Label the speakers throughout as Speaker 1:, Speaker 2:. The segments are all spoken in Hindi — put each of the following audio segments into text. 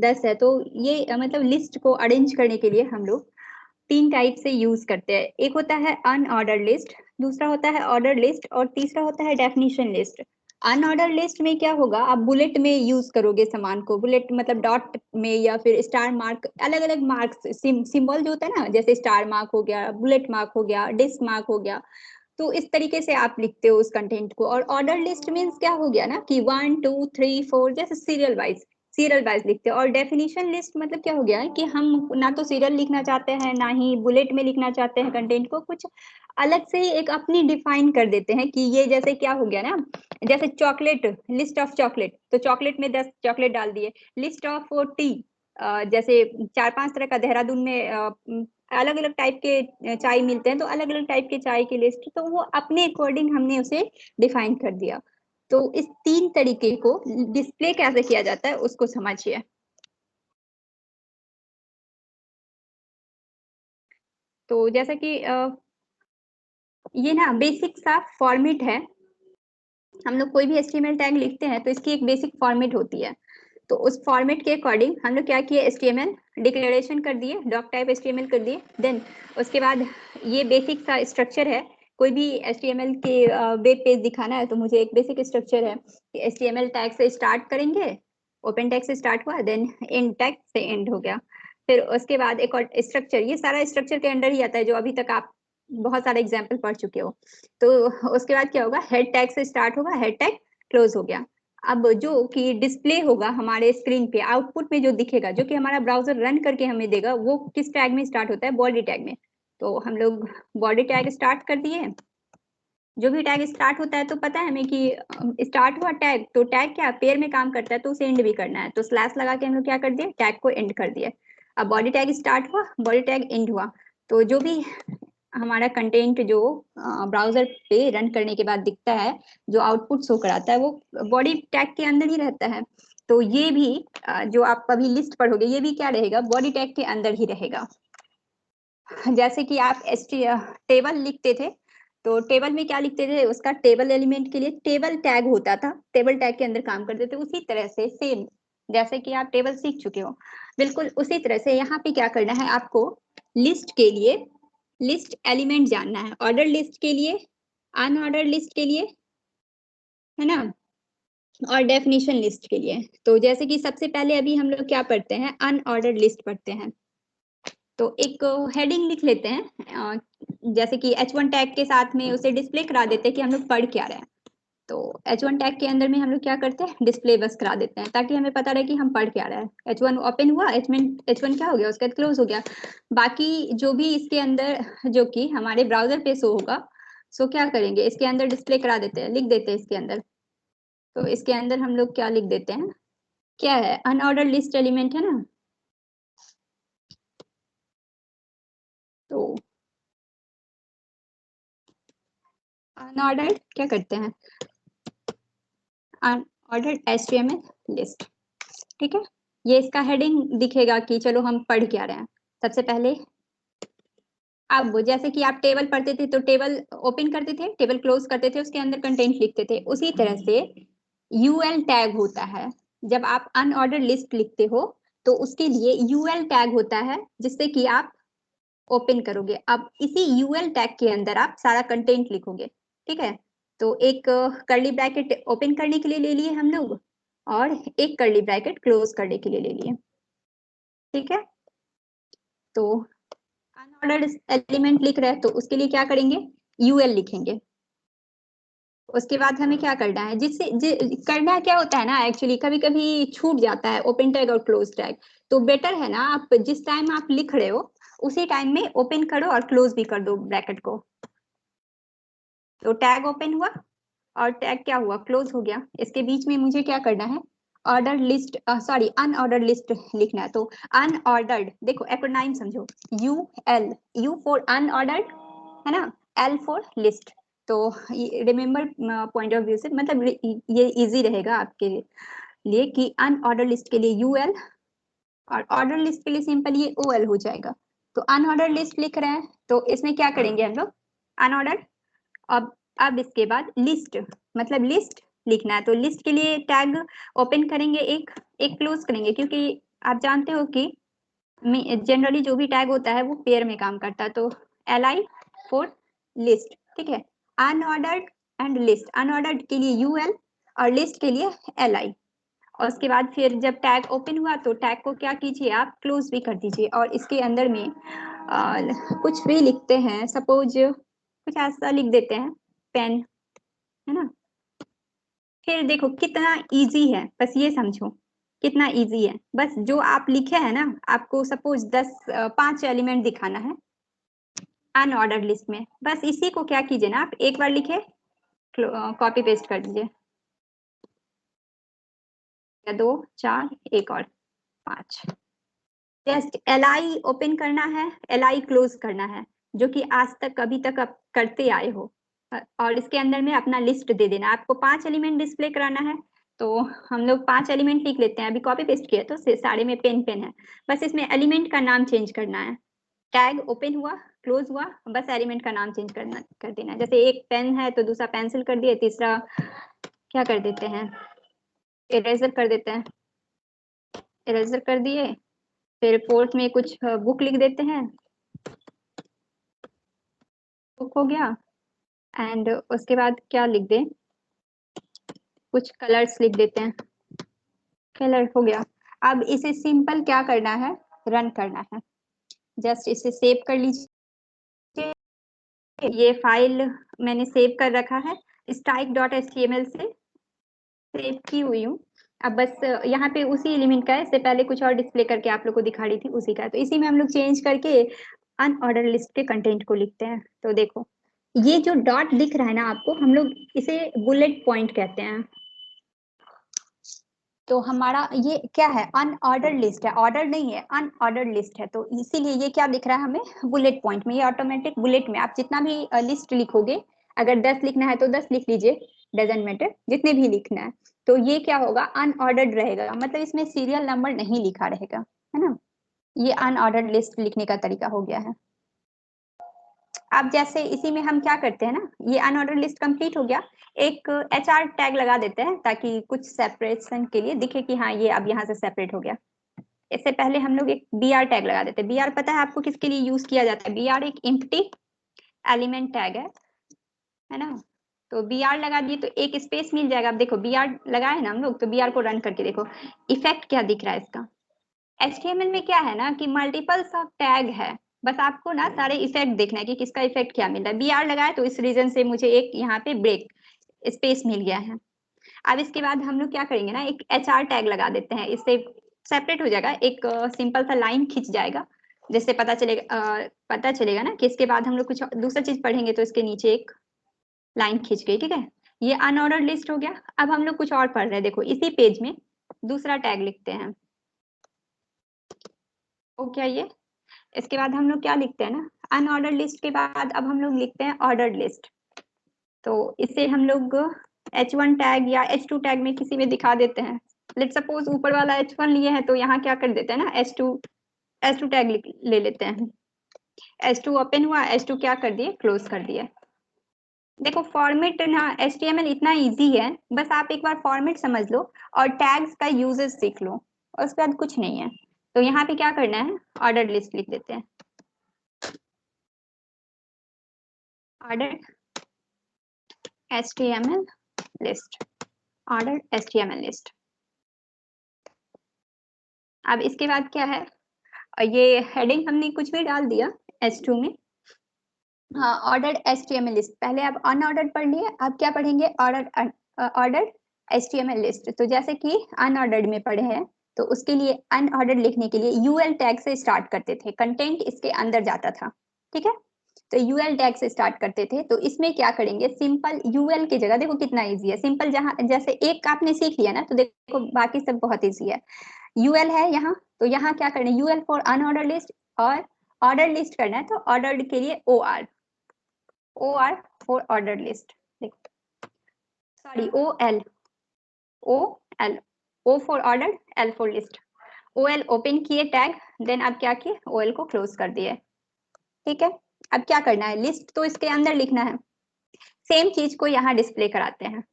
Speaker 1: 10 है। तो ये मतलब लिस्ट को अरेंज करने के लिए हम लोग 3 टाइप से यूज करते हैं। एक होता है अनऑर्डर्ड लिस्ट, दूसरा होता है ऑर्डर लिस्ट, और तीसरा होता है डेफिनेशन लिस्ट। अनऑर्डर लिस्ट में क्या होगा, आप बुलेट में यूज करोगे सामान को, बुलेट मतलब डॉट में या फिर स्टार मार्क, अलग अलग मार्क्स सिंबल जो होता है ना, जैसे स्टार मार्क हो गया, बुलेट मार्क हो गया, डिस्क मार्क हो गया। तो इस तरीके से आप लिखते हो उस कंटेंट को। और ऑर्डर लिस्ट मीन्स क्या हो गया ना कि 1 2 3 4 जैसे सीरियल वाइज लिखते हैं। और डेफिनेशन लिस्ट मतलब क्या हो गया है कि हम ना तो सीरियल लिखना चाहते हैं, ना ही बुलेट में लिखना चाहते हैं कंटेंट को, कुछ अलग से ही एक अपनी डिफाइन कर देते हैं कि ये जैसे क्या हो गया ना, जैसे चॉकलेट, लिस्ट ऑफ चॉकलेट, तो चॉकलेट में 10 चॉकलेट डाल दिए। लिस्ट ऑफ टी, जैसे 4 5 तरह का देहरादून में अलग अलग टाइप के चाय मिलते हैं, तो अलग अलग टाइप के चाय की लिस्ट, तो वो अपने अकॉर्डिंग हमने उसे डिफाइन कर दिया। तो इस 3 तरीके को डिस्प्ले कैसे किया जाता है उसको समझिए। तो जैसा कि ये ना बेसिक सा फॉर्मेट है। हम लोग कोई भी एचटीएमएल टैग लिखते हैं तो इसकी एक बेसिक फॉर्मेट होती है। तो उस फॉर्मेट के अकॉर्डिंग हम लोग क्या किए, एचटीएमएल डिक्लेरेशन कर दिए, डॉक टाइप एचटीएमएल कर दिए। देन उसके बाद ये बेसिक सा स्ट्रक्चर है। कोई भी एचटीएमएल के वेब पेज दिखाना है तो मुझे एक बेसिक स्ट्रक्चर है कि एचटीएमएल टैग से स्टार्ट करेंगे, ओपन टैग से स्टार्ट हुआ, देन एंड टैग से एंड हो गया। फिर उसके बाद एक और स्ट्रक्चर, ये सारा स्ट्रक्चर के अंडर ही आता है जो अभी तक आप बहुत सारे एग्जाम्पल पढ़ चुके हो। तो उसके बाद क्या होगा, हेड टैग से स्टार्ट होगा, हेड टैग क्लोज हो गया। अब जो कि डिस्प्ले होगा हमारे स्क्रीन पे, आउटपुट में जो दिखेगा, जो कि हमारा ब्राउजर रन करके हमें देगा, वो किस टैग में स्टार्ट होता है, बॉडी टैग में। तो हम लोग बॉडी टैग स्टार्ट कर दिए। जो भी टैग स्टार्ट होता है तो पता है हमें कि स्टार्ट हुआ टैग, तो टैग क्या पेयर में काम करता है, तो उसे एंड भी करना है, तो स्लैश लगा के हम लोग क्या कर दिए, टैग को एंड कर दिए। अब बॉडी टैग स्टार्ट हुआ, बॉडी टैग एंड हुआ, तो जो भी हमारा कंटेंट जो ब्राउजर पे रन करने के बाद दिखता है, जो आउटपुट शो कराता है, वो बॉडी टैग के अंदर ही रहता है। तो ये भी जो आप अभी लिस्ट पढ़ोगे, ये भी क्या रहेगा, बॉडी टैग के अंदर ही रहेगा। जैसे कि आप टेबल लिखते थे, तो टेबल में क्या लिखते थे, उसका टेबल एलिमेंट के लिए टेबल टैग होता था, टेबल टैग के अंदर काम करते थे। उसी तरह से सेम, जैसे कि आप टेबल सीख चुके हो, बिल्कुल उसी तरह से यहाँ पे क्या करना है आपको, लिस्ट के लिए लिस्ट एलिमेंट जानना है, ऑर्डर लिस्ट के लिए, अनऑर्डर लिस्ट के लिए, है ना, और डेफिनेशन लिस्ट के लिए। तो जैसे कि सबसे पहले अभी हम लोग क्या पढ़ते हैं, अनऑर्डर लिस्ट पढ़ते हैं। तो एक हेडिंग लिख लेते हैं, जैसे कि H1 टैग के साथ में उसे डिस्प्ले करा देते हैं कि हम लोग पढ़ क्या रहे हैं। तो H1 टैग के अंदर में हम लोग क्या करते हैं, डिस्प्ले बस करा देते हैं, ताकि हमें पता रहे कि हम पढ़ क्या रहे हैं। H1 ओपन हुआ, H1 क्या हो गया, उसका क्लोज हो गया। बाकी जो भी इसके अंदर जो कि हमारे ब्राउजर पे शो होगा, सो क्या करेंगे, इसके अंदर डिस्प्ले करा देते हैं, लिख देते हैं इसके अंदर। तो इसके अंदर हम लोग क्या लिख देते हैं, क्या है, अनऑर्डर लिस्ट एलिमेंट है ना। तो अनऑर्डर्ड क्या करते हैं, अनऑर्डर्ड HTML लिस्ट, ठीक है। ये इसका हेडिंग दिखेगा कि चलो हम पढ़ क्या रहे हैं। सबसे पहले अब जैसे कि आप टेबल पढ़ते थे तो टेबल ओपन करते थे, टेबल क्लोज करते थे, उसके अंदर कंटेंट लिखते थे, उसी तरह से यूएल टैग होता है। जब आप अनऑर्डर लिस्ट लिखते हो तो उसके लिए यूएल टैग होता है, जिससे कि आप ओपन करोगे। अब इसी यूएल टैग के अंदर आप सारा कंटेंट लिखोगे, ठीक है। तो एक कर्ली ब्रैकेट ओपन करने के लिए ले लिए हम लोग, और एक कर्ली ब्रैकेट क्लोज करने के लिए ले लिए, ठीक है। तो अनऑर्डर्ड एलिमेंट लिख रहे हैं तो उसके लिए क्या करेंगे, यूएल लिखेंगे। उसके बाद हमें क्या करना है, करना क्या होता है ना, एक्चुअली कभी कभी छूट जाता है ओपन टैग और क्लोज टैग। तो बेटर है ना, आप जिस टाइम आप लिख रहे हो उसी टाइम में ओपन करो और क्लोज भी कर दो ब्रैकेट को। तो टैग ओपन हुआ और टैग क्या हुआ, क्लोज हो गया। इसके बीच में मुझे क्या करना है, order list, sorry unordered list लिखना है। तो अनऑर्डर्ड, देखो एक्रोनाइम समझो, यू फॉर अनऑर्डर्ड, है ना, एल फॉर लिस्ट। तो रिमेम्बर पॉइंट ऑफ व्यू से मतलब ये इजी रहेगा आपके लिए कि अनऑर्डर लिस्ट के लिए यूएल, और ऑर्डर लिस्ट के लिए सिंपल ये ओएल हो जाएगा। तो अनऑर्डर लिस्ट लिख रहे हैं तो इसमें क्या करेंगे हम लोग, अनऑर्डर। अब इसके बाद लिस्ट, मतलब लिस्ट लिखना है, तो लिस्ट के लिए टैग ओपन करेंगे, एक एक क्लोज करेंगे, क्योंकि आप जानते हो कि जनरली जो भी टैग होता है वो पेयर में काम करता है, तो li फॉर लिस्ट, ठीक है। अनऑर्डर्ड एंड लिस्ट, अनऑर्डर्ड के लिए ul और लिस्ट के लिए li। और उसके बाद फिर जब टैग ओपन हुआ तो टैग को क्या कीजिए, आप क्लोज भी कर दीजिए और इसके अंदर में कुछ भी लिखते हैं, सपोज कुछ ऐसा लिख देते हैं, पेन, है ना। फिर देखो कितना इजी है, बस ये समझो कितना इजी है। बस जो आप लिखे हैं ना, आपको सपोज 5 एलिमेंट दिखाना है अनऑर्डर्ड लिस्ट में, बस इसी को क्या कीजिए ना, आप एक बार लिखे, कॉपी पेस्ट कर दीजिए, 2 4 एक और 5। जस्ट li ओपन करना है, li क्लोज करना है, जो कि आज तक अभी तक आप करते आए हो। और इसके अंदर में अपना लिस्ट दे देना। आपको 5 एलिमेंट डिस्प्ले कराना है, तो हम लोग 5 एलिमेंट लिख लेते हैं। अभी कॉपी पेस्ट किया तो सारे में पेन पेन है, बस इसमें एलिमेंट का नाम चेंज करना है। टैग ओपन हुआ, क्लोज हुआ, बस एलिमेंट का नाम चेंज कर देना है। जैसे एक पेन है तो दूसरा पेंसिल कर दिए, तीसरा क्या कर देते हैं, इरेजर कर देते हैं, इरेजर कर दिए। फिर फोर्थ में कुछ बुक लिख देते हैं, बुक हो गया। एंड उसके बाद क्या लिख दें, कुछ कलर्स लिख देते हैं, कलर हो गया। अब इसे सिंपल क्या करना है, रन करना है। जस्ट इसे सेव कर लीजिए, ये फाइल मैंने सेव कर रखा है, strike.html से सेव की हुई हूँ। अब बस यहाँ पे उसी एलिमेंट का है, इससे पहले कुछ और डिस्प्ले करके आप लोग को दिखा रही थी, उसी का है। तो इसी में हम लोग चेंज करके अनऑर्डर लिस्ट के कंटेंट को लिखते हैं। तो देखो ये जो डॉट दिख रहा है ना आपको, हम लोग इसे बुलेट पॉइंट कहते हैं। तो हमारा ये क्या है, अनऑर्डर्ड लिस्ट है, ऑर्डर नहीं है, अनऑर्डर्ड लिस्ट है। तो इसीलिए ये क्या दिख रहा है हमें, बुलेट पॉइंट में। ये ऑटोमेटिक बुलेट में आप जितना भी लिस्ट लिखोगे, अगर 10 लिखना है तो 10 लिख लीजिए, डजेंट मैटर, जितने भी लिखना है। तो ये क्या होगा, अनऑर्डर्ड रहेगा, मतलब इसमें सीरियल नंबर नहीं लिखा रहेगा, है ना। ये अनऑर्डर्ड लिस्ट लिखने का तरीका हो गया है। अब जैसे इसी में हम क्या करते हैं ना, ये अनऑर्डर लिस्ट कंप्लीट हो गया, एक HR टैग लगा देते हैं ताकि कुछ सेपरेशन के लिए दिखे कि हाँ ये अब यहाँ से सेपरेट हो गया। इससे पहले हम लोग एक BR टैग लगा देते हैं। BR पता है आपको किसके लिए यूज किया जाता है, BR एक एम्प्टी एलिमेंट टैग है ना। तो BR लगा दिए तो एक स्पेस मिल जाएगा। अब देखो BR लगाए ना हम लोग, तो BR को रन करके देखो इफेक्ट क्या दिख रहा है इसका। HTML में क्या है ना कि मल्टीपल्स ऑफ टैग है, बस आपको ना सारे इफेक्ट देखना है कि किसका इफेक्ट क्या मिल रहा है। BR लगाए तो इस रीजन से मुझे एक यहाँ पे ब्रेक स्पेस मिल गया है। अब इसके बाद हम लोग क्या करेंगे ना, एक HR टैग लगा देते हैं, इससे सेपरेट हो जाएगा, एक सिंपल सा लाइन खिंच जाएगा, जिससे पता चलेगा ना कि इसके बाद हम लोग कुछ दूसरा चीज पढ़ेंगे तो इसके नीचे एक लाइन खींच गई, ठीक है। ये अनऑर्डर्ड लिस्ट हो गया। अब हम लोग कुछ और पढ़ रहे हैं, देखो इसी पेज में दूसरा टैग लिखते हैं, ओ क्या ये। इसके बाद हम लोग क्या लिखते हैं ना, अनऑर्डर्ड लिस्ट के बाद अब हम लोग लिखते हैं ऑर्डर्ड लिस्ट। तो इसे हम लोग H1 टैग या H2 टैग में किसी में दिखा देते हैं। लेट सपोज ऊपर वाला H1 लिए हैं तो यहाँ क्या कर देते हैं ना, H2 टैग ले लेते हैं। H2 ओपन हुआ, H2 क्या कर दिए, क्लोज कर दिए। देखो फॉर्मेट ना HTML इतना इजी है, बस आप एक बार फॉर्मेट समझ लो और टैग्स का यूजेस सीख लो, और उसके बाद कुछ नहीं है। तो यहाँ पे क्या करना है, ऑर्डर्ड लिस्ट लिख देते हैं, order HTML list, order HTML list. अब इसके बाद क्या है, ये हेडिंग हमने कुछ भी डाल दिया H2 में। हाँ ऑर्डर HTML लिस्ट, पहले आप अनऑर्डर्ड पढ़ लिए, अब क्या पढ़ेंगे, ऑर्डर HTML लिस्ट। तो जैसे कि अनऑर्डर्ड में पढ़े हैं, तो उसके लिए अनऑर्डर्ड लिखने के लिए UL टैग से स्टार्ट करते थे, कंटेंट इसके अंदर जाता था, ठीक है। तो UL टैग से स्टार्ट करते थे। तो इसमें क्या करेंगे, सिंपल UL की जगह, देखो कितना इजी है, सिंपल जहां जैसे एक आपने सीख लिया ना, तो देखो बाकी सब बहुत इजी है। UL है यहाँ, तो यहाँ क्या करना है, UL फॉर अनऑर्डर लिस्ट, और ऑर्डर लिस्ट करना है तो ऑर्डर्ड के लिए OR for order list, sorry OL O for order, L for list. OL open किए टैग, देन अब क्या किए, OL को क्लोज कर दिए, ठीक है। अब क्या करना है, लिस्ट तो इसके अंदर लिखना है, सेम चीज को यहाँ डिस्प्ले कराते हैं।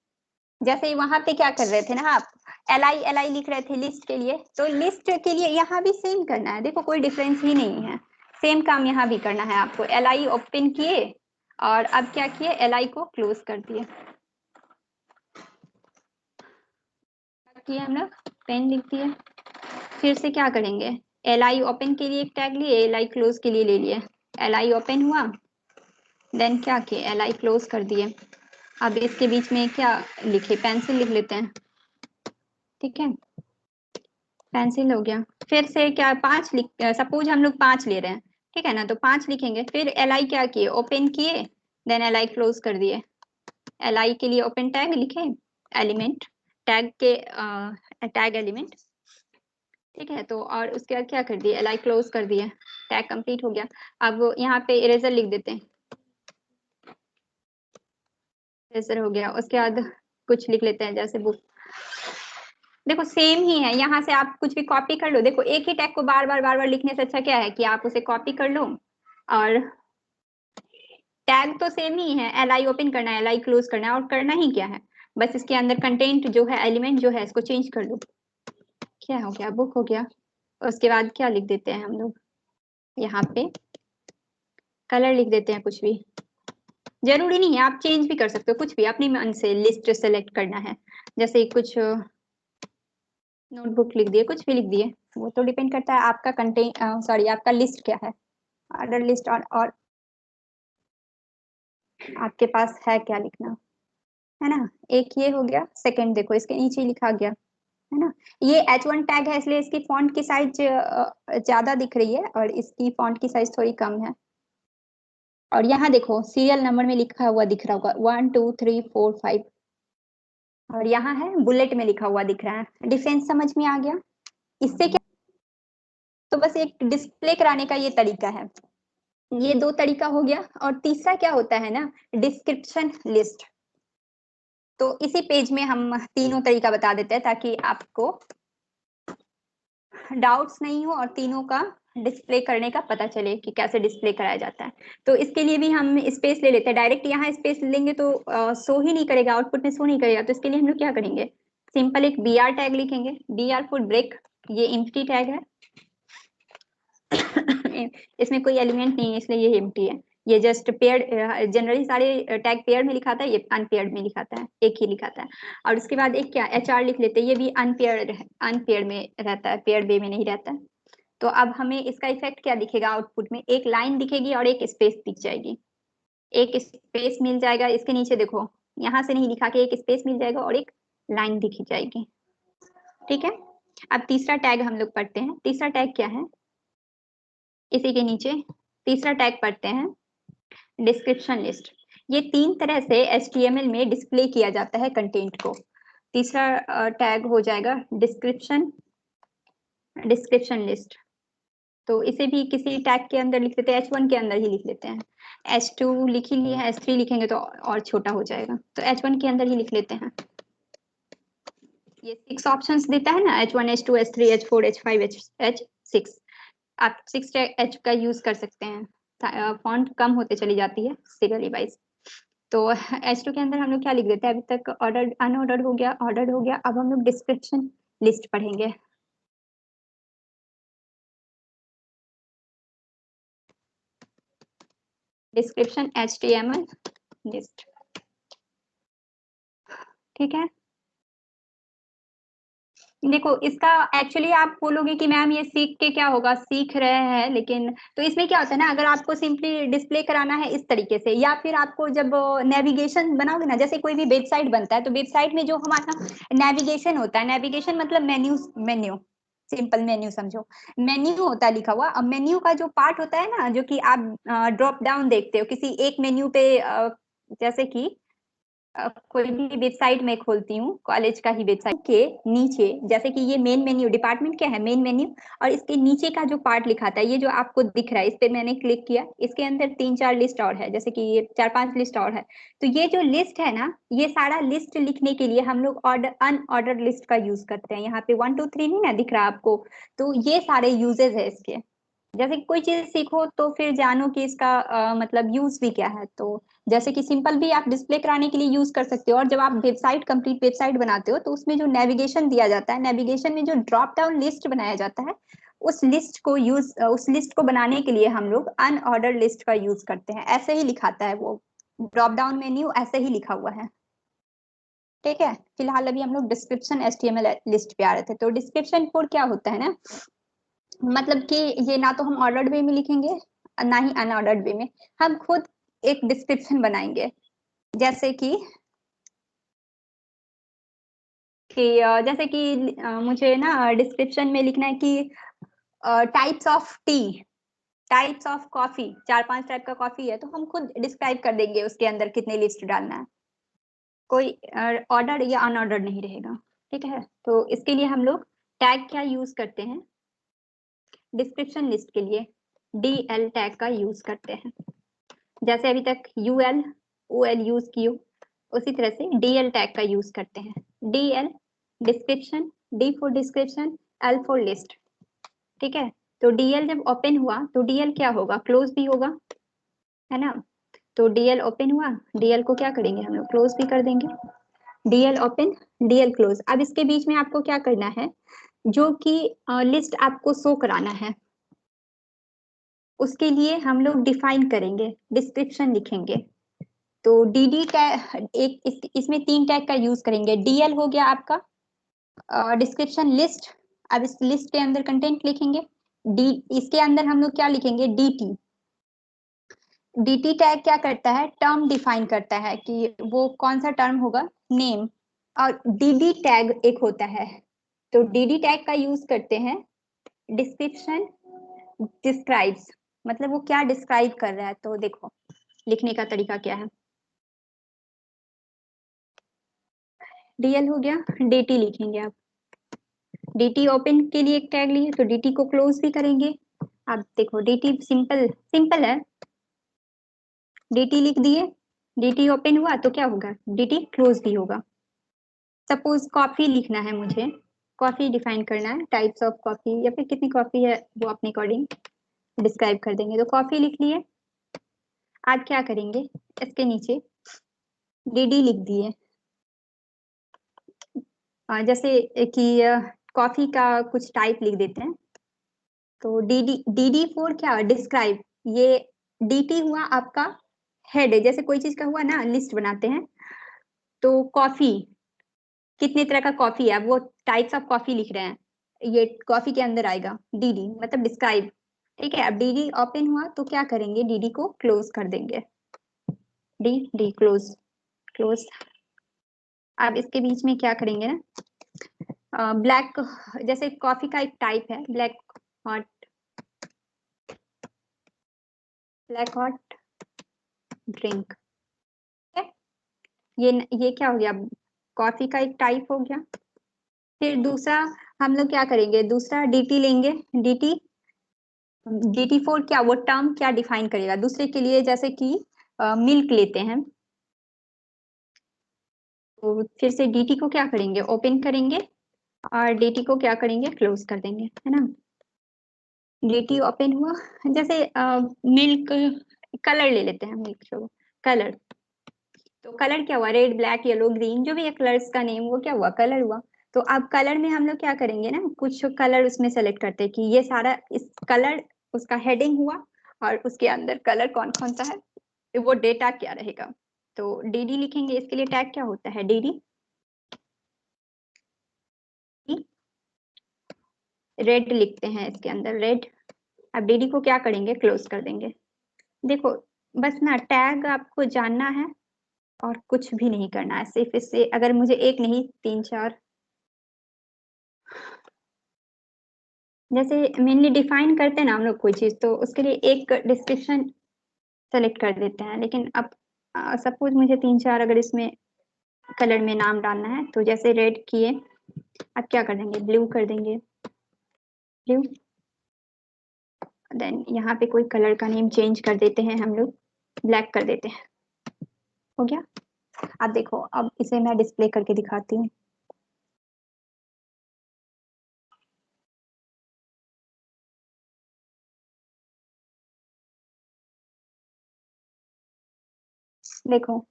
Speaker 1: जैसे वहां पे क्या कर रहे थे ना आप, एल आई लिख रहे थे लिस्ट के लिए, तो लिस्ट के लिए यहाँ भी सेम करना है। देखो कोई डिफरेंस ही नहीं है, सेम काम यहाँ भी करना है आपको। एल आई ओपन किए और अब क्या किए, एल आई को क्लोज कर दिए। किए हम लोग, पेन लिख दिए। फिर से क्या करेंगे, एल आई ओपन के लिए एक टैग लिए, एल आई क्लोज के लिए ले लिए। एल आई ओपन हुआ, देन क्या किए, एल आई क्लोज कर दिए। अब इसके बीच में क्या लिखे, पेंसिल लिख लेते हैं। ठीक है, पेंसिल हो गया। फिर से क्या, 5 लिख, सपोज हम लोग 5 ले रहे हैं, ठीक है ना, तो 5 लिखेंगे। फिर एल आई क्या किए, ओपन किए, देन एल आई क्लोज कर दिए। एल आई के लिए ओपन टैग लिखे, एलिमेंट टैग के टैग एलिमेंट, ठीक है। तो और उसके बाद क्या कर दिए, एल आई क्लोज कर दिए, टैग कंप्लीट हो गया। अब यहाँ पे इरेजर लिख देते हैं, इरेजर हो गया। उसके बाद कुछ लिख लेते हैं जैसे बुक। देखो सेम ही है, यहाँ से आप कुछ भी कॉपी कर लो। देखो एक ही टैग को बार बार लिखने से अच्छा क्या है कि आप उसे कॉपी कर लो, और टैग तो सेम ही है, एल आई ओपन करना है, एल आई क्लोज करना है, और करना ही क्या है, बस इसके अंदर कंटेंट जो है, एलिमेंट जो है, इसको चेंज कर लो। क्या हो गया, बुक हो गया। उसके बाद क्या लिख देते हैं हम लोग, यहाँ पे कलर लिख देते हैं, कुछ भी जरूरी नहीं है, आप चेंज भी कर सकते हो, कुछ भी अपने मन से लिस्ट सेलेक्ट करना है। जैसे कुछ नोटबुक लिख दिए, कुछ भी लिख दिए, वो तो डिपेंड करता है आपका कंटेंट, सॉरी आपका लिस्ट क्या है, ऑर्डर लिस्ट, और आपके पास है क्या लिखना, है ना। एक ये हो गया। सेकंड देखो इसके नीचे लिखा गया, है ना, ये H1 टैग है, इसलिए इसकी फॉन्ट की साइज ज्यादा दिख रही है और इसकी फॉन्ट की साइज थोड़ी कम है। और यहाँ देखो सीरियल नंबर में लिखा हुआ दिख रहा होगा 1 2 3 4 5, और यहाँ है बुलेट में लिखा हुआ दिख रहा है। डिफरेंस समझ में आ गया। इससे क्या, तो बस एक डिस्प्ले कराने का ये तरीका है। ये 2 तरीका हो गया। और तीसरा क्या होता है ना, डिस्क्रिप्शन लिस्ट। तो इसी पेज में हम तीनों तरीका बता देते हैं ताकि आपको डाउट्स नहीं हो और तीनों का डिस्प्ले करने का पता चले कि कैसे डिस्प्ले कराया जाता है। तो इसके लिए भी हम स्पेस ले लेते हैं। डायरेक्ट यहाँ स्पेस लेंगे तो शो ही नहीं करेगा, आउटपुट में शो नहीं करेगा। तो इसके लिए हम लोग क्या करेंगे, सिंपल एक बी आर टैग लिखेंगे, बी आर फुट ब्रेक, ये एम्प्टी टैग है। इसमें कोई एलिमेंट नहीं है इसलिए ये एम्प्टी है। ये जस्ट पेयर्ड, जनरली सारे टैग पेयर में लिखाता है, ये अनपेयर्ड में लिखाता है, एक ही लिखाता है। और उसके बाद एक क्या, एच आर लिख लेते हैं, ये भी अनपेयर्ड है, अनपेयर्ड में रहता है, पेयर्ड वे में नहीं रहता है। तो अब हमें इसका इफेक्ट क्या दिखेगा, आउटपुट में एक लाइन दिखेगी और एक स्पेस दिख जाएगी। एक स्पेस मिल जाएगा इसके नीचे, देखो यहाँ से नहीं लिखा के एक स्पेस मिल जाएगा और एक लाइन दिखी जाएगी। ठीक है, अब तीसरा टैग हम लोग पढ़ते हैं। तीसरा टैग क्या है, इसी के नीचे तीसरा टैग पढ़ते हैं, डिस्क्रिप्शन लिस्ट। ये 3 तरह से HTML में डिस्प्ले किया जाता है कंटेंट को। तीसरा टैग हो जाएगा डिस्क्रिप्शन, डिस्क्रिप्शन लिस्ट। तो इसे भी किसी टैग के अंदर लिख लेते हैं, H1 के अंदर ही लिख लेते हैं। H2 लिख ही लिया है, H3 लिखेंगे तो और छोटा हो जाएगा, तो H1 के अंदर ही लिख लेते हैं। ये 6 ऑप्शंस देता है ना, H1 H2 H3 H4 H5 H6। आप 6 H का यूज कर सकते हैं, फॉन्ट कम होते चली जाती है सीरियली वाइज। तो H2 के अंदर हम लोग क्या लिख देते हैं, अभी तक ऑर्डर अनऑर्डर हो गया, ऑर्डर हो गया। अब हम लोग डिस्क्रिप्शन लिस्ट पढ़ेंगे। डिस्क्रिप्शन HTML लिस्ट, ठीक है। देखो इसका एक्चुअली आप बोलोगे कि मैम ये सीख के क्या होगा, सीख रहे हैं, लेकिन तो इसमें क्या होता है ना, अगर आपको सिंपली डिस्प्ले कराना है इस तरीके से, या फिर आपको जब नेविगेशन बनाओगे ना, जैसे कोई भी वेबसाइट बनता है तो वेबसाइट में जो हमारा नेविगेशन होता है, नेविगेशन मतलब मेन्यू, मेन्यू सिंपल मेन्यू समझो, मेन्यू होता है लिखा हुआ। अब मेन्यू का जो पार्ट होता है ना, जो कि आप ड्रॉप डाउन देखते हो किसी एक मेन्यू पे, जैसे कि कोई भी वेबसाइट में खोलती हूँ, कॉलेज का ही वेबसाइट के नीचे, जैसे कि ये मेन मेन्यू, डिपार्टमेंट क्या है, मेन मेन्यू, और इसके नीचे का जो पार्ट लिखा था, ये जो आपको दिख रहा है, इस पे मैंने क्लिक किया, इसके अंदर 3-4 लिस्ट और है, जैसे कि ये 4-5 लिस्ट और है। तो ये जो लिस्ट है ना, ये सारा लिस्ट लिखने के लिए हम लोग ऑर्डर अनऑर्डर लिस्ट का यूज करते हैं। यहाँ पे 1 2 3 नहीं ना दिख रहा आपको, तो ये सारे यूजेस है इसके। जैसे कि कोई चीज सीखो तो फिर जानो कि इसका मतलब यूज भी क्या है। तो जैसे कि सिंपल भी आप डिस्प्ले कराने के लिए यूज कर सकते हो, और जब आप वेबसाइट कंप्लीट वेबसाइट बनाते हो तो उसमें जो नेविगेशन दिया जाता है, नेविगेशन में जो ड्रॉप डाउन लिस्ट बनाया जाता है, उस लिस्ट को बनाने के लिए हम लोग अनऑर्डर लिस्ट का यूज करते हैं। ऐसे ही लिखाता है वो ड्रॉप डाउन मेन्यू, ऐसे ही लिखा हुआ है। ठीक है, फिलहाल अभी हम लोग डिस्क्रिप्शन एचटीएमएल लिस्ट पे आ रहे थे। तो डिस्क्रिप्शन कोड क्या होता है ना, मतलब कि ये ना तो हम ऑर्डर्ड वे में लिखेंगे ना ही अनऑर्डर्ड वे में, हम खुद एक डिस्क्रिप्शन बनाएंगे। जैसे जैसे कि मुझे ना डिस्क्रिप्शन में लिखना है कि types of T, types of coffee, 4-5 type का कॉफी है, तो हम खुद डिस्क्राइब कर देंगे उसके अंदर कितने लिस्ट डालना है। कोई ऑर्डर या अनऑर्डर नहीं रहेगा। ठीक है, तो इसके लिए हम लोग टैग क्या यूज करते हैं, डिस्क्रिप्शन लिस्ट के लिए डीएल टैग का यूज करते हैं। जैसे अभी तक यूएल ओएल यूज कियो, उसी तरह से डीएल टैग का यूज करते हैं। DL description, D for description, L for list. ठीक है, तो डीएल जब ओपन हुआ तो डीएल क्या होगा, क्लोज भी होगा, है ना। तो डीएल ओपन हुआ, डीएल को क्या करेंगे हम लोग, क्लोज भी कर देंगे। DL open, DL close. अब इसके बीच में आपको क्या करना है, जो कि लिस्ट आपको शो कराना है, उसके लिए हम लोग डिफाइन करेंगे, डिस्क्रिप्शन लिखेंगे। तो डी टैग इसमें 3 टैग का यूज करेंगे। डीएल हो गया आपका डिस्क्रिप्शन लिस्ट। अब इस लिस्ट के अंदर कंटेंट लिखेंगे। डी इसके अंदर हम लोग क्या लिखेंगे, डीटी। डीटी टैग क्या करता है, टर्म डिफाइन करता है कि वो कौन सा टर्म होगा, नेम। और डीडी टैग एक होता है, तो डीडी टैग का यूज करते हैं डिस्क्रिप्शन डिस्क्राइब्स, मतलब वो क्या डिस्क्राइब कर रहा है। तो देखो लिखने का तरीका क्या है, डीएल हो गया, डीटी लिखेंगे आप। डीटी ओपन के लिए एक टैग लिए, तो डीटी को क्लोज भी करेंगे। आप देखो डीटी सिंपल सिंपल है, डीटी लिख दिए, डीटी ओपन हुआ तो क्या होगा, डीटी क्लोज भी होगा। सपोज कॉफी लिखना है मुझे, कॉफी डिफाइन करना है, टाइप्स ऑफ कॉफी या फिर कितनी कॉफी है वो अपने अकॉर्डिंग डिस्क्राइब कर देंगे। तो कॉफी लिख लिए। आप क्या करेंगे, इसके नीचे डीडी लिख दिए। जैसे कि कॉफी का कुछ टाइप लिख देते हैं। तो डीडी डीडी फॉर क्या, डिस्क्राइब। ये डीटी हुआ आपका हेड, जैसे कोई चीज का हुआ ना, लिस्ट बनाते हैं। तो कॉफी, कितने तरह का कॉफी है, वो टाइप्स ऑफ कॉफी लिख रहे हैं, ये कॉफी के अंदर आएगा। डीडी मतलब डिस्क्राइब। ठीक है, अब डीडी ओपन हुआ तो क्या करेंगे, डीडी को क्लोज कर देंगे। D D close, close. अब इसके बीच में क्या करेंगे ना, ब्लैक, जैसे कॉफी का एक टाइप है black hot, black hot drink. ये क्या हो गया, कॉफी का एक टाइप हो गया। फिर दूसरा हम लोग क्या करेंगे, दूसरा डीटी लेंगे। डीटी डीटी फोर क्या, वो टर्म क्या डिफाइन करेगा दूसरे के लिए, जैसे कि मिल्क लेते हैं, तो फिर से डीटी को क्या करेंगे, ओपन करेंगे, और डीटी को क्या करेंगे, क्लोज कर देंगे, है ना। डीटी ओपन हुआ, जैसे मिल्क, कलर ले लेते हैं, मिल्क जो कलर। तो कलर क्या हुआ, रेड ब्लैक येलो ग्रीन, जो भी है कलर्स का नेम, वो क्या हुआ, कलर हुआ। तो अब कलर में हम लोग क्या करेंगे ना, कुछ कलर उसमें सेलेक्ट करते हैं कि ये सारा इस कलर, उसका हेडिंग हुआ, और उसके अंदर कलर कौन कौन सा है, वो डेटा क्या रहेगा। तो डीडी लिखेंगे, इसके लिए टैग क्या होता है, डीडी रेड लिखते हैं इसके अंदर, रेड। अब डीडी को क्या करेंगे, क्लोज कर देंगे। देखो बस ना टैग आपको जानना है और कुछ भी नहीं करना है, सिर्फ इससे, अगर मुझे एक नहीं 3-4, जैसे मेनली डिफाइन करते हैं ना हम लोग कोई चीज, तो उसके लिए एक डिस्क्रिप्शन सेलेक्ट कर देते हैं। लेकिन अब सपोज मुझे 3-4 अगर इसमें कलर में नाम डालना है, तो जैसे रेड किए, अब क्या कर देंगे, ब्लू कर देंगे, ब्लू। देन यहाँ पे कोई कलर का नेम चेंज कर देते हैं हम लोग, ब्लैक कर देते हैं, हो गया। अब देखो, अब इसे मैं डिस्प्ले करके दिखाती हूँ। देखो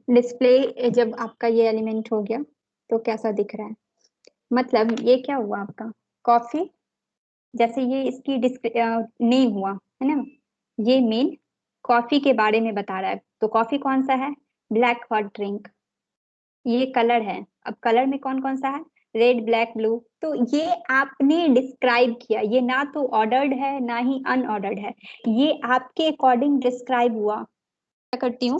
Speaker 1: डिस्प्ले जब आपका ये एलिमेंट हो गया तो कैसा दिख रहा है, मतलब ये क्या हुआ आपका कॉफी, जैसे ये इसकी नेम हुआ है ना, ये मेन कॉफी के बारे में बता रहा है। तो कॉफी कौन सा है, ब्लैक हॉट ड्रिंक। ये कलर है, अब कलर में कौन कौन सा है, रेड ब्लैक ब्लू। तो ये आपने डिस्क्राइब किया, ये ना तो ऑर्डर्ड है ना ही अनऑर्डर्ड है, ये आपके अकॉर्डिंग डिस्क्राइब हुआ। क्या करती हूँ,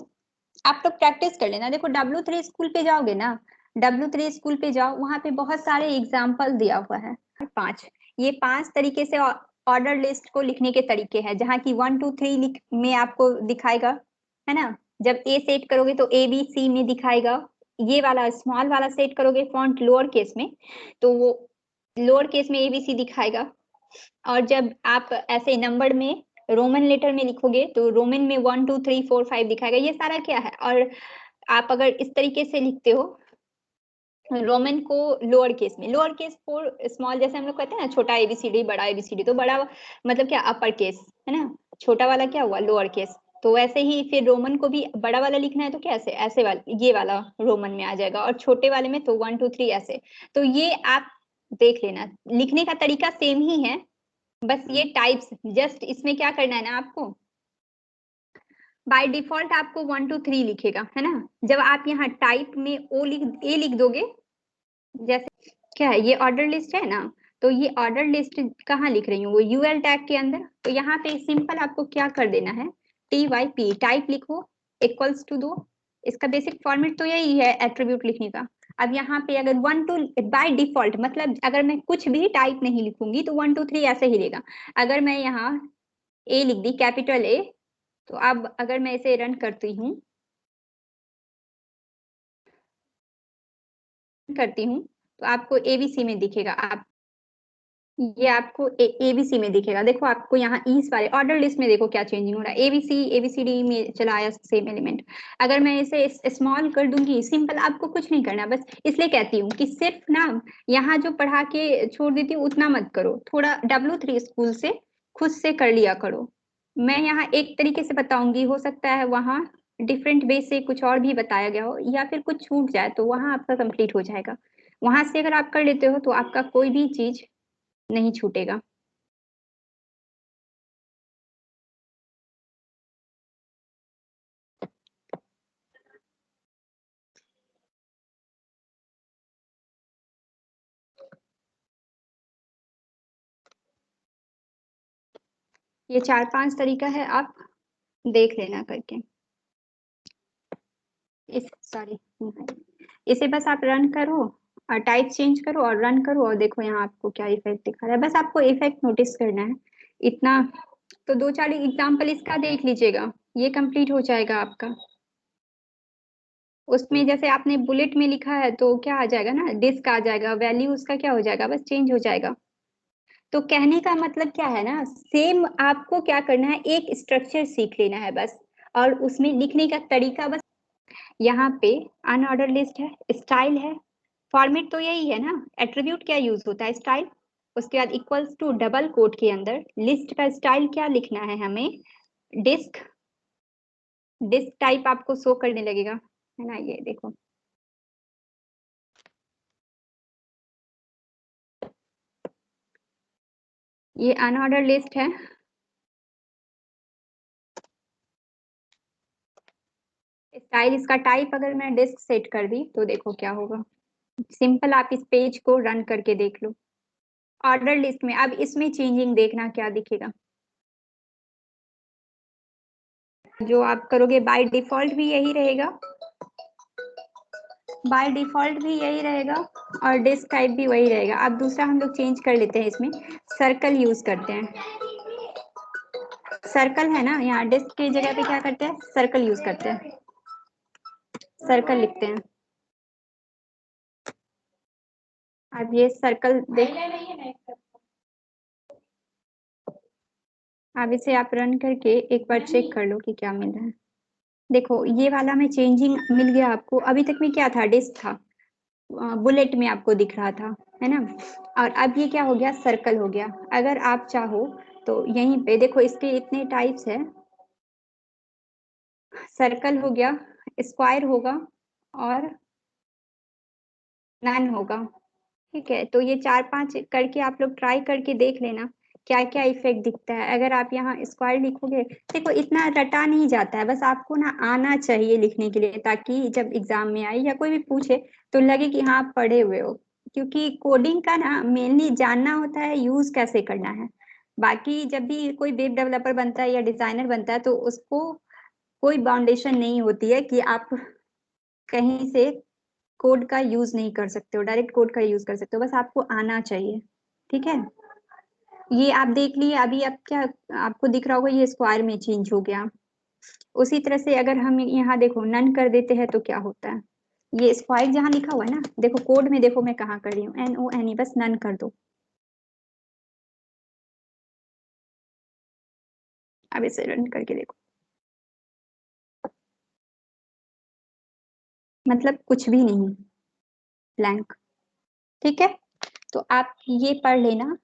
Speaker 1: आप लोग प्रैक्टिस कर लेना। देखो W3 स्कूल पे जाओगे ना, W3 स्कूल पे जाओ, वहां पे बहुत सारे एग्जाम्पल दिया हुआ है, 5। ये 5 तरीके से ऑर्डर लिस्ट को लिखने के तरीके हैं, जहाँ की 1 2 3 में आपको दिखाएगा, है ना। जब ए सेट करोगे तो ABC में दिखाएगा, ये वाला स्मॉल वाला सेट करोगे फॉन्ट लोअर केस में, तो वो लोअर केस में ABC दिखाएगा। और जब आप ऐसे नंबर में रोमन लेटर में लिखोगे तो रोमन में 1 2 3 4 5 दिखाएगा, ये सारा क्या है। और आप अगर इस तरीके से लिखते हो रोमन को लोअर केस में, लोअर केस फॉर स्मॉल, जैसे हम लोग कहते हैं ना छोटा ABCD बड़ा ABCD, तो बड़ा मतलब क्या अपर केस है ना, छोटा वाला क्या हुआ लोअर केस। तो वैसे ही फिर रोमन को भी बड़ा वाला लिखना है तो कैसे, ऐसे वाला ये वाला रोमन में आ जाएगा, और छोटे वाले में तो 1 2 3 ऐसे। तो ये आप देख लेना, लिखने का तरीका सेम ही है, बस ये टाइप्स, जस्ट इसमें क्या करना है ना आपको, बाय डिफॉल्ट आपको 1 2 3 लिखेगा, है ना। जब आप यहाँ टाइप में ए लिख दोगे, जैसे क्या है ये ऑर्डर लिस्ट है ना, तो ये ऑर्डर लिस्ट कहाँ लिख रही हूँ, वो UL टैग के अंदर। तो यहाँ पे सिंपल आपको क्या कर देना है, TYP टाइप लिखो इक्वल्स टू दो, इसका बेसिक फॉर्मेट तो यही है एट्रीब्यूट लिखने का। अब यहाँ पे अगर 1 2 बाय डिफॉल्ट, मतलब अगर मैं कुछ भी टाइप नहीं लिखूंगी तो 1 2 3 ऐसे ही रहेगा। अगर मैं यहाँ ए लिख दी कैपिटल ए, तो अब अगर मैं इसे रन करती हूँ तो आपको ABC में दिखेगा, आप ये आपको ABC में दिखेगा। देखो आपको यहाँ इस वाले ऑर्डर लिस्ट में देखो क्या चेंजिंग हो रहा है, ABCD में चला आया सेम एलिमेंट। अगर मैं इसे स्मॉल कर दूंगी, सिंपल, आपको कुछ नहीं करना, बस इसलिए कहती हूँ कि सिर्फ ना यहाँ जो पढ़ा के छोड़ देती हूँ उतना मत करो, थोड़ा W3 स्कूल से खुद से कर लिया करो। मैं यहाँ एक तरीके से बताऊंगी, हो सकता है वहाँ डिफरेंट वे से कुछ और भी बताया गया हो, या फिर कुछ छूट जाए तो वहाँ आपका कंप्लीट हो जाएगा। वहां से अगर आप कर लेते हो तो आपका कोई भी चीज नहीं छूटेगा। ये 4 5 तरीका है, आप देख लेना करके। इस सॉरी, इसे बस आप रन करो और टाइप चेंज करो और रन करो, और देखो यहाँ आपको क्या इफेक्ट दिखा रहा है, बस आपको इफेक्ट नोटिस करना है इतना। तो 2 4 एग्जाम्पल इसका देख लीजिएगा, ये कंप्लीट हो जाएगा आपका। उसमें जैसे आपने बुलेट में लिखा है तो क्या आ जाएगा ना, डिस्क आ जाएगा, वैल्यू उसका क्या हो जाएगा, बस चेंज हो जाएगा। तो कहने का मतलब क्या है ना, सेम आपको क्या करना है, एक स्ट्रक्चर सीख लेना है बस, और उसमें लिखने का तरीका बस। यहाँ पे अनऑर्डर लिस्ट है, स्टाइल है, फॉर्मेट तो यही है ना, एट्रीब्यूट क्या यूज होता है, स्टाइल। उसके बाद इक्वल्स टू डबल कोट के अंदर लिस्ट का स्टाइल क्या लिखना है हमें, डिस्क, डिस्क टाइप आपको शो करने लगेगा, है ना, ये देखो। ये अनऑर्डर लिस्ट है, स्टाइल इसका टाइप अगर मैं डिस्क सेट कर दी तो देखो क्या होगा। सिंपल आप इस पेज को रन करके देख लो, ऑर्डर लिस्ट में अब इसमें चेंजिंग देखना क्या दिखेगा। जो आप करोगे बाय डिफॉल्ट भी यही रहेगा, बाय डिफॉल्ट भी यही रहेगा, और डिस्क टाइप भी वही रहेगा। अब दूसरा हम लोग चेंज कर लेते हैं, इसमें सर्कल यूज करते हैं। सर्कल है ना, यहाँ डिस्क की जगह पे क्या करते हैं, सर्कल यूज करते हैं, सर्कल लिखते हैं। अब ये सर्कल देख, अब इसे आप रन करके एक बार चेक कर लो कि क्या मिल रहा है। देखो ये वाला में चेंजिंग मिल गया आपको, अभी तक में क्या था, डिस्क था, बुलेट में आपको दिख रहा था, है ना। और अब ये क्या हो गया, सर्कल हो गया। अगर आप चाहो तो यहीं पे देखो, इसके इतने टाइप्स है, सर्कल हो गया, स्क्वायर होगा और नन होगा। ठीक है, तो ये 4-5 करके आप लोग ट्राई करके देख लेना क्या क्या इफेक्ट दिखता है। अगर आप यहाँ स्क्वायर लिखोगे, देखो इतना रटा नहीं जाता है, बस आपको ना आना चाहिए लिखने के लिए, ताकि जब एग्जाम में आए या कोई भी पूछे तो लगे कि हाँ आप पढ़े हुए हो। क्योंकि कोडिंग का ना मेनली जानना होता है यूज कैसे करना है। बाकी जब भी कोई वेब डेवलपर बनता है या डिजाइनर बनता है तो उसको कोई बाउंडेशन नहीं होती है कि आप कहीं से कोड का यूज नहीं कर सकते हो, डायरेक्ट कोड का यूज कर सकते हो, बस आपको आना चाहिए। ठीक है, ये आप देख लिए अभी। अब क्या आपको दिख रहा होगा, ये स्क्वायर में चेंज हो गया। उसी तरह से अगर हम यहाँ देखो नन कर देते हैं तो क्या होता है, ये स्क्वायर जहाँ लिखा हुआ है ना, देखो कोड में देखो मैं कहाँ कर रही हूँ, NONE, बस नन कर दो। अब इसे रन करके देखो, मतलब कुछ भी नहीं, ब्लैंक। ठीक है, तो आप ये पढ़ लेना